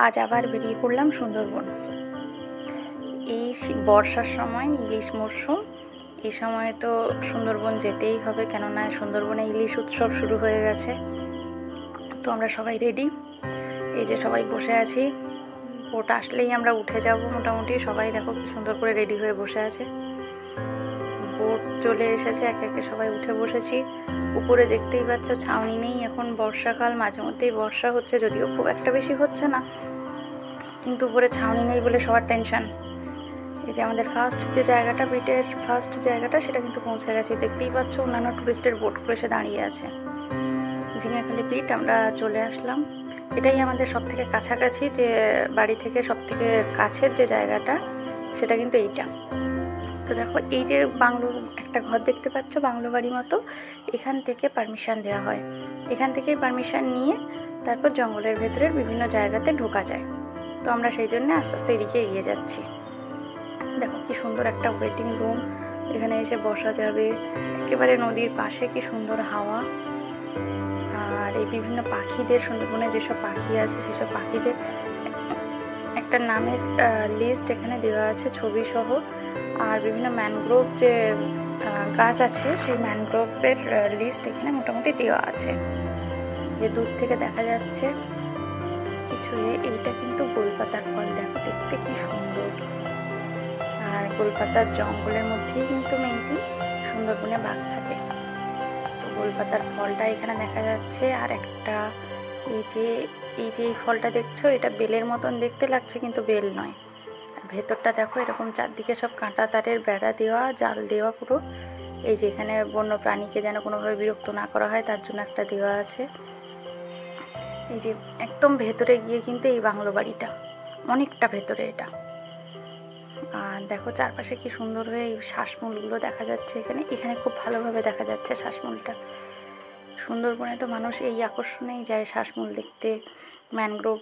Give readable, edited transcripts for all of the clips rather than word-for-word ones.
আজ আবার বেরিয়ে পড়লাম সুন্দরবন। এই বর্ষার সময় ইলিশ মরশুম, এই সময় তো সুন্দরবন যেতেই হবে, কেননা সুন্দরবনে ইলিশ উৎসব শুরু হয়ে গেছে। তো আমরা সবাই রেডি, এই যে সবাই বসে আছি। বোট আসলেই আমরা উঠে যাব মোটামুটি। সবাই দেখো কি সুন্দর করে রেডি হয়ে বসে আছে। বোট চলে এসেছে, একে একে সবাই উঠে বসেছি। উপরে দেখতেই পাচ্ছ ছাউনি নেই, এখন বর্ষাকাল, মাঝে মধ্যেই বর্ষা হচ্ছে, যদিও খুব একটা বেশি হচ্ছে না, কিন্তু উপরে ছাউনি নেই বলে সবার টেনশন। এই যে আমাদের ফার্স্ট যে জায়গাটা, বিটের ফার্স্ট জায়গাটা, সেটা কিন্তু পৌঁছে গেছি। দেখতেই পাচ্ছ অন্যান্য টুরিস্টের বোটগুলো এসে দাঁড়িয়ে আছে। ঝিঙেখালি বিট আমরা চলে আসলাম। এটাই আমাদের সব থেকে কাছাকাছি, যে বাড়ি থেকে সব থেকে কাছের যে জায়গাটা, সেটা কিন্তু এইটা। তো দেখো এই যে বাংলো একটা ঘর দেখতে পাচ্ছ, বাংলো বাড়ি মতো, এখান থেকে পারমিশন দেওয়া হয়। এখান থেকেই পারমিশন নিয়ে তারপর জঙ্গলের ভেতরের বিভিন্ন জায়গাতে ঢোকা যায়। তো আমরা সেই জন্য আস্তে আস্তে এদিকে এগিয়ে যাচ্ছি। দেখো কি সুন্দর একটা ওয়েটিং রুম, এখানে এসে বসা যাবে, একেবারে নদীর পাশে, কি সুন্দর হাওয়া। আর এই বিভিন্ন পাখিদের, সুন্দরবনে যেসব পাখি আছে সেসব পাখিদের একটা নামের লিস্ট এখানে দেওয়া আছে ছবি সহ। আর বিভিন্ন ম্যানগ্রোভ যে গাছ আছে, সেই ম্যানগ্রোভের লিস্ট এখানে মোটামুটি দেওয়া আছে। যে দূর থেকে দেখা যাচ্ছে কিছু, এইটা কিন্তু গোলপাতার ফল, দেখো দেখতে কি সুন্দর। আর গোলপাতার জঙ্গলের মধ্যেই কিন্তু মেনলি সুন্দরবনে বাঘ থাকে। তো গোলপাতার ফলটা এখানে দেখা যাচ্ছে। আর একটা এই যে এই ফলটা দেখছো, এটা বেলের মতন দেখতে লাগছে, কিন্তু বেল নয়। ভেতরটা দেখো এরকম চারদিকে সব কাঁটা তারের বেড়া দেওয়া, জাল দেওয়া পুরো। এই যে এখানে বন্য প্রাণীকে যেন কোনোভাবে বিরক্ত না করা হয়, তার জন্য একটা দেওয়া আছে। এই যে একদম ভেতরে গিয়ে কিন্তু এই বাংলো বাড়িটা, অনেকটা ভেতরে এটা। আর দেখো চারপাশে কি সুন্দর হয়ে এই শ্বাসমূলগুলো দেখা যাচ্ছে এখানে। এখানে খুব ভালোভাবে দেখা যাচ্ছে শ্বাসমূলটা। সুন্দরবনে তো মানুষ এই আকর্ষণেই যায় শ্বাসমূল দেখতে, ম্যানগ্রোভ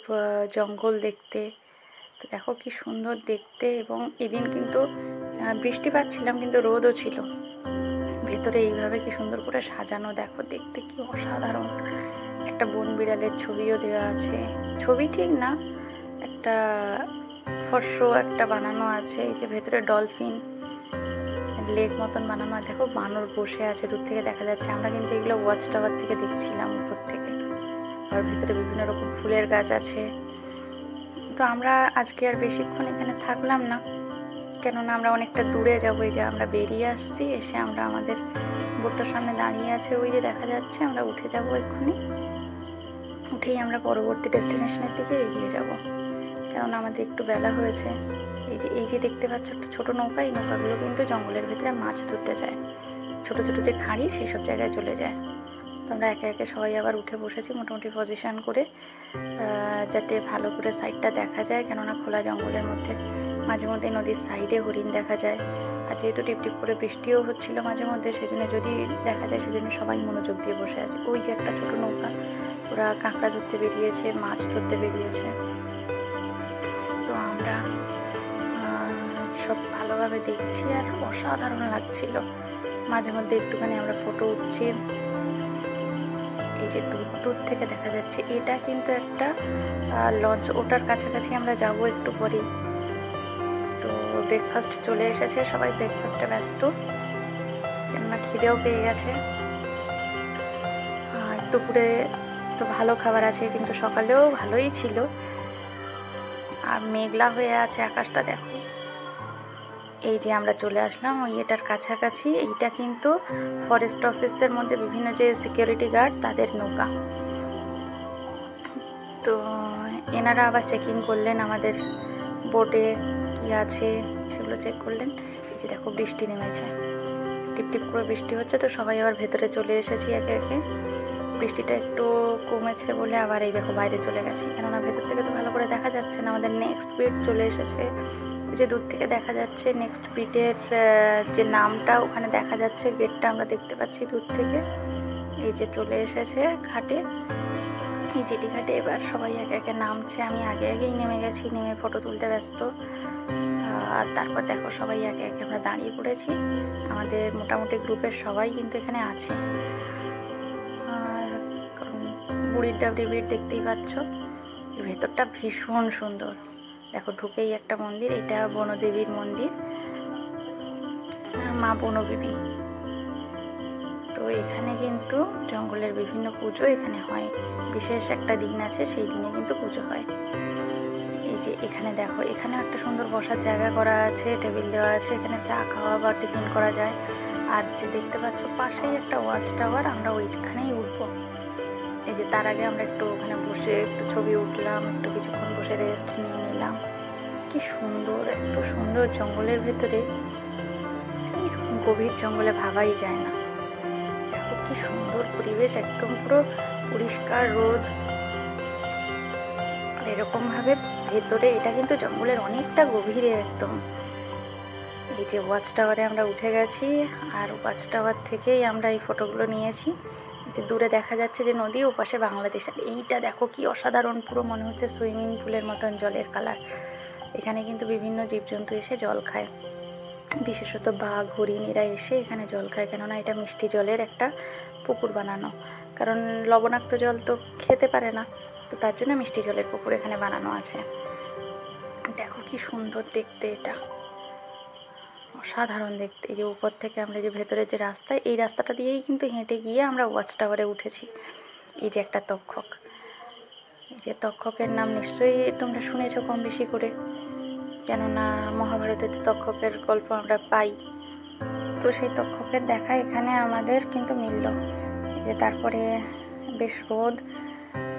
জঙ্গল দেখতে। তো দেখো কি সুন্দর দেখতে। এবং এদিন কিন্তু বৃষ্টি পাচ্ছিলাম, কিন্তু রোদও ছিল। ভেতরে এইভাবে কি সুন্দর করে সাজানো, দেখো দেখতে কি অসাধারণ। একটা বন বিড়ালের ছবিও দেওয়া আছে, ছবি ঠিক না, একটা ফর্সো একটা বানানো আছে। এই যে ভেতরে ডলফিন লেক মতন বানানো। দেখো বানর বসে আছে, দূর থেকে দেখা যাচ্ছে। আমরা কিন্তু এগুলো ওয়াচ টাওয়ার থেকে দেখছিলাম, উপর থেকে। আর ভিতরে বিভিন্ন রকম ফুলের গাছ আছে। তো আমরা আজকে আর বেশিক্ষণ এখানে থাকলাম না, কেননা আমরা অনেকটা দূরে যাবো। এই যে আমরা বেরিয়ে আসছি, এসে আমরা আমাদের বোটটার সামনে দাঁড়িয়ে আছে, ওই যে দেখা যাচ্ছে। আমরা উঠে যাবো এক্ষুনি, উঠেই আমরা পরবর্তী ডেস্টিনেশনের দিকে এগিয়ে যাব, কেননা আমাদের একটু বেলা হয়েছে। এই যে দেখতে পাচ্ছ একটা ছোটো নৌকা, এই নৌকাগুলো কিন্তু জঙ্গলের ভিতরে মাছ ধরতে যায়। ছোট ছোট যে খাঁড়ি, সেই সব জায়গায় চলে যায়। তো আমরা একে একে সবাই আবার উঠে বসেছি মোটামুটি পজিশন করে, যাতে ভালো করে সাইডটা দেখা যায়, কেননা খোলা জঙ্গলের মধ্যে মাঝে মধ্যে নদীর সাইডে হরিণ দেখা যায়। আর যেহেতু টিপ টিপ করে বৃষ্টিও হচ্ছিল মাঝে মধ্যে, সেই জন্য যদি দেখা যায়, সেজন্য সবাই মনোযোগ দিয়ে বসে আছে। ওই যে একটা ছোটো নৌকা, ওরা কাঁকড়া ধরতে বেরিয়েছে, মাছ ধরতে বেরিয়েছে। তো আমরা সব ভালোভাবে দেখছি, আর অসাধারণ লাগছিল। মাঝে মধ্যে একটুখানি আমরা ফটো উঠছি। এই যে দূর থেকে দেখা যাচ্ছে, এটা কিন্তু একটা লঞ্চ, ওটার কাছাকাছি আমরা যাব একটু পরেই। তো ব্রেকফাস্ট চলে এসেছে, সবাই ব্রেকফাস্টে ব্যস্ত, কেননা খিদেও পেয়ে গেছে। আর দুপুরে তো ভালো খাবার আছে, কিন্তু সকালেও ভালোই ছিল। আর মেঘলা হয়ে আছে আকাশটা, দেখো। এই যে আমরা চলে আসলাম ওই এটার কাছাকাছি। এইটা কিন্তু ফরেস্ট অফিসের মধ্যে বিভিন্ন যে সিকিউরিটি গার্ড, তাদের নৌকা। তো এনারা আবার চেকিং করলেন আমাদের বোটে কি আছে, সেগুলো চেক করলেন। এই যে দেখো বৃষ্টি নেমেছে, টিপ টিপ করে বৃষ্টি হচ্ছে। তো সবাই আবার ভেতরে চলে এসেছি একে একে। বৃষ্টিটা একটু কমেছে বলে আবার এই দেখো বাইরে চলে গেছি, কেননা ভেতর থেকে তো ভালো করে দেখা যাচ্ছে না। আমাদের নেক্সট বিট চলে এসেছে, যে দূর থেকে দেখা যাচ্ছে নেক্সট বিটের যে নামটা ওখানে দেখা যাচ্ছে, গেটটা আমরা দেখতে পাচ্ছি দূর থেকে। এই যে চলে এসেছে ঘাটে, এই জেটি ঘাটে। এবার সবাই একে একে নামছে, আমি আগেই নেমে গেছি, নেমে ফটো তুলতে ব্যস্ত। আর তারপর দেখো সবাই একে একে আমরা দাঁড়িয়ে পড়েছি। আমাদের মোটামুটি গ্রুপের সবাই কিন্তু এখানে আছে। আর বুড়ির ডাবরি বিট দেখতেই পাচ্ছ, ভেতরটা ভীষণ সুন্দর। দেখো ঢুকেই একটা মন্দির, এটা বনদেবীর মন্দির, মা বনদেবী। তো এখানে কিন্তু জঙ্গলের বিভিন্ন পুজো এখানে হয়, বিশেষ একটা দিন আছে সেই দিনে কিন্তু পুজো হয়। এই যে এখানে দেখো, এখানে একটা সুন্দর বসার জায়গা করা আছে, টেবিল দেওয়া আছে, এখানে চা খাওয়া বা টিফিন করা যায়। আর যে দেখতে পাচ্ছ পাশেই একটা ওয়াচ টাওয়ার, আমরা ওইখানেই উঠবো। এই যে তার আগে আমরা একটু ওখানে বসে একটু ছবি উঠলাম, একটু কিছুক্ষণ বসে রেস্ট নিয়ে নিলাম। কি সুন্দর, এত সুন্দর জঙ্গলের ভেতরে, গভীর জঙ্গলে ভাবাই যায় না। দেখো কি সুন্দর পরিবেশ, একদম পুরো পরিষ্কার রোদ। আর এরকম ভাবে ভেতরে, এটা কিন্তু জঙ্গলের অনেকটা গভীরে একদম। এই যে ওয়াচ টাওয়ারে আমরা উঠে গেছি, আর ওয়াচ টাওয়ার থেকেই আমরা এই ফটোগুলো নিয়েছি। যে দূরে দেখা যাচ্ছে যে নদী, ও পাশে বাংলাদেশ। আর এইটা দেখো কি অসাধারণ, পুরো মনে হচ্ছে সুইমিং পুলের মতন জলের কালার। এখানে কিন্তু বিভিন্ন জীবজন্তু এসে জল খায়, বিশেষত বাঘ, হরিণ, এরা এসে এখানে জল খায়। কেননা এটা মিষ্টি জলের একটা পুকুর বানানো, কারণ লবণাক্ত জল তো খেতে পারে না, তো তার জন্য মিষ্টি জলের পুকুর এখানে বানানো আছে। দেখো কি সুন্দর দেখতে, এটা অসাধারণ দেখতে। এই যে উপর থেকে আমরা যে ভেতরের যে রাস্তা, এই রাস্তাটা দিয়েই কিন্তু হেঁটে গিয়ে আমরা ওয়াচ টাওয়ারে উঠেছি। এই যে একটা তক্ষক, এই যে তক্ষকের নাম নিশ্চয়ই তোমরা শুনেছো কম বেশি করে, কেননা মহাভারতে তো তক্ষকের গল্প আমরা পাই। তো সেই তক্ষকের দেখা এখানে আমাদের কিন্তু মিলল। যে তারপরে বেশ রোদ,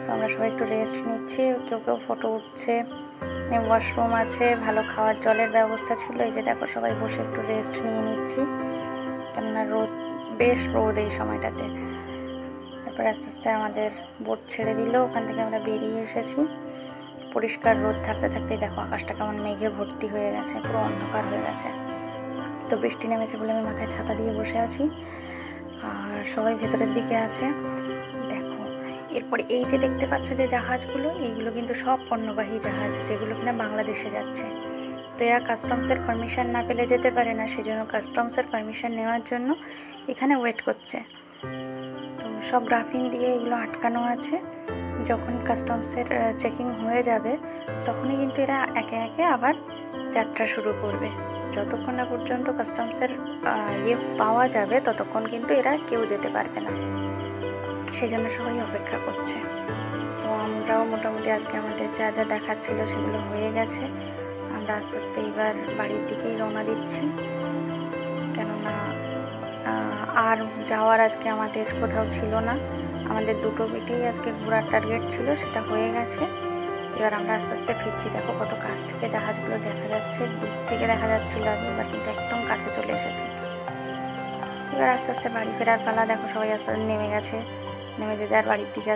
তো আমরা সবাই একটু রেস্ট নিচ্ছি, কেউ কেউ ফটো উঠছে। ওয়াশরুম আছে, ভালো খাওয়ার জলের ব্যবস্থা ছিল। এই যে দেখো সবাই বসে একটু রেস্ট নিয়ে নিচ্ছি, কেননা রোদ, বেশ রোদ এই সময়টাতে। তারপরে আস্তে আস্তে আমাদের বোট ছেড়ে দিল, ওখান থেকে আমরা বেরিয়ে এসেছি। পরিষ্কার রোদ থাকতে থাকতেই দেখো আকাশটা কেমন মেঘে ভর্তি হয়ে গেছে, পুরো অন্ধকার হয়ে গেছে। তো বৃষ্টি নেমেছে বলে আমি মাথায় ছাতা দিয়ে বসে আছি, আর সবাই ভেতরের দিকে আছে। দেখো এরপরে এই যে দেখতে পাচ্ছ যে জাহাজগুলো, এইগুলো কিন্তু সব পণ্যবাহী জাহাজ, যেগুলো কিনা বাংলাদেশে যাচ্ছে। তো এরা কাস্টমসের পারমিশন না পেলে যেতে পারে না, সেই জন্য কাস্টমসের পারমিশন নেওয়ার জন্য এখানে ওয়েট করছে। তো সব গ্রাফিন দিয়ে এগুলো আটকানো আছে। যখন কাস্টমসের চেকিং হয়ে যাবে তখনই কিন্তু এরা একে একে আবার যাত্রা শুরু করবে। যতক্ষণ না পর্যন্ত কাস্টমসের পাওয়া যাবে ততক্ষণ কিন্তু এরা কেউ যেতে পারবে না, সেই জন্য সবাই অপেক্ষা করছে। তো আমরাও মোটামুটি আজকে আমাদের যা যা দেখার ছিল সেগুলো হয়ে গেছে। আমরা আস্তে আস্তে এবার বাড়ির দিকেই রওনা দিচ্ছি, কেননা আর যাওয়ার আজকে আমাদের কোথাও ছিল না। আমাদের দুটো বিটেই আজকে ঘোরার টার্গেট ছিল, সেটা হয়ে গেছে। এবার আমরা আস্তে আস্তে ফিরছি। দেখো কত কাছ থেকে জাহাজগুলো দেখা যাচ্ছে, দূর থেকে দেখা যাচ্ছিল আগে, এবার কিন্তু একদম কাছে চলে এসেছে। এবার আস্তে আস্তে বাড়ি ফেরার পালা। দেখো সবাই আস্তে আস্তে নেমে গেছে, নেমে যে যার বাড়ির দিকে